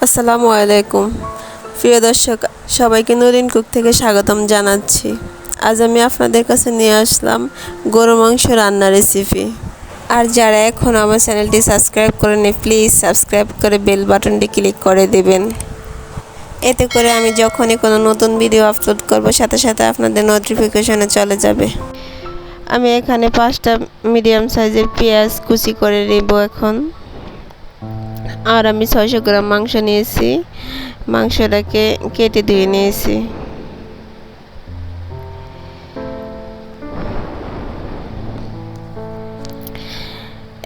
আসসালামু আলাইকুম প্রিয় দর্শক, সবাইকে নুরিন কুক থেকে স্বাগতম জানাচ্ছি। আজ আমি আপনাদের কাছে নিয়ে আসলাম গরু মাংস রান্নার রেসিপি। আর যারা এখন আমার চ্যানেলটি সাবস্ক্রাইব করেনি, প্লিজ সাবস্ক্রাইব করে বেল বাটনটি ক্লিক করে দেবেন। এতে করে আমি যখনই কোনো নতুন ভিডিও আপলোড করব, সাথে সাথে আপনাদের নোটিফিকেশনে চলে যাবে। আমি এখানে 5টা মিডিয়াম সাইজের পেঁয়াজ কুচি করে নেব এখন। আর আমি 600 গ্রাম মাংস নিয়েছি, মাংসটাকে কেটে ধুয়ে নিয়েছি।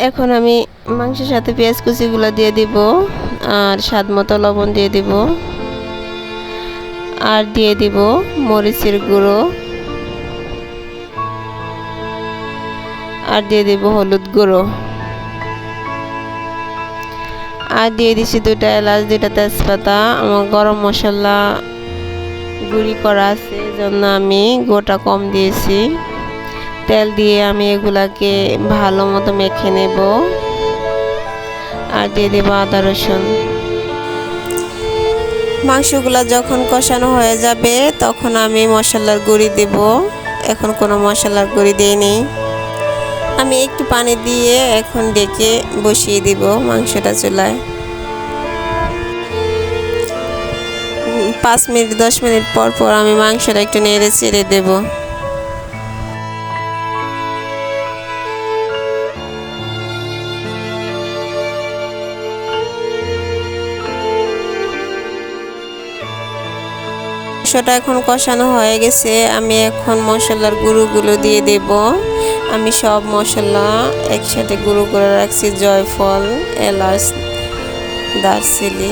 এখন আমি মাংসের সাথে পেঁয়াজ কুচিগুলো দিয়ে দিব, আর স্বাদ মতো লবণ দিয়ে দিব, আর দিয়ে দিব মরিচের গুঁড়ো, আর দিয়ে দিব হলুদ গুঁড়ো, আর দিয়ে দিচ্ছি 2টা এলাচ, 2টা তেজপাতা। আমার গরম মশলা গুঁড়ি করা আছে, জন্য আমি গোটা কম দিয়েছি। তেল দিয়ে আমি এগুলাকে ভালো মতো মেখে নেব, আর দিয়ে দেব আদা রসুন। মাংসগুলা যখন কষানো হয়ে যাবে তখন আমি মশলার গুঁড়ি দেব। এখন কোনো মশলার গুঁড়ি দিইনি। আমি একটু পানি দিয়ে এখন ডেকে বসিয়ে দিব মাংসটা চুলায়। 5 মিনিট 10 মিনিট পর পর আমি মাংসটা একটু নেড়ে চেড়ে দেব। মাংসটা এখন কষানো হয়ে গেছে, আমি এখন মশলার গুঁড়োগুলো দিয়ে দেব। আমি সব মশলা একসাথে গুঁড়ো করে রাখছি, জয়ফল, এলাচ, দারচিনি,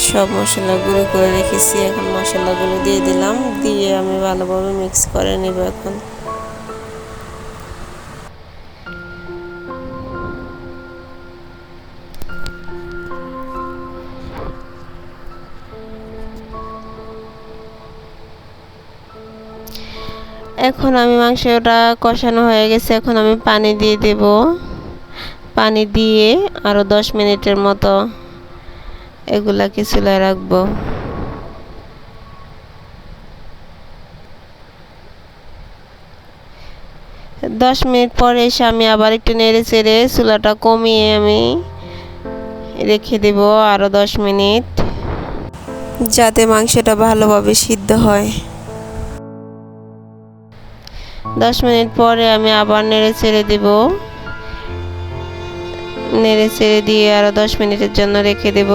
সব মশলা গুঁড়ো করে রেখেছি। এখন মশলাগুলো দিয়ে দিলাম, দিয়ে আমি ভালোভাবে মিক্স করে নেব। এখন আমি মাংসটা কষানো হয়ে গেছে, এখন আমি পানি দিয়ে দেব। পানি দিয়ে আরও 10 মিনিটের মতো এগুলাকে চুলায় রাখবো। দশ মিনিট পরে এসে আমি আবার একটু নেড়ে চেড়ে চুলাটা কমিয়ে আমি রেখে দেব আরও 10 মিনিট, যাতে মাংসটা ভালোভাবে সিদ্ধ হয়। 10 মিনিট পরে আমি আবার নেড়ে চেড়ে দেব। নেড়ে চেড়ে দিয়ে আরও 10 মিনিটের জন্য রেখে দেব।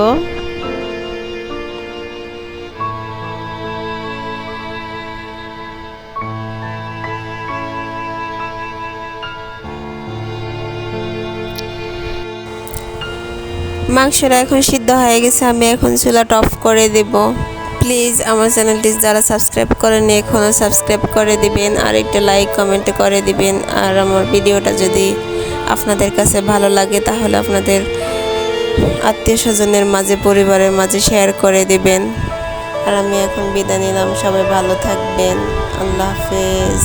মাংসটা এখন সিদ্ধ হয়ে গেছে, আমি এখন চুলাটা অফ করে দেব। প্লিজ আমার চ্যানেলটি যারা সাবস্ক্রাইব করেনি এখনও সাবস্ক্রাইব করে দিবেন, আর একটা লাইক কমেন্ট করে দিবেন। আর আমার ভিডিওটা যদি আপনাদের কাছে ভালো লাগে তাহলে আপনাদের আত্মীয় স্বজনের মাঝে, পরিবারের মাঝে শেয়ার করে দিবেন। আর আমি এখন বিদায় নিলাম, সবাই ভালো থাকবেন। আল্লাহ হাফেজ।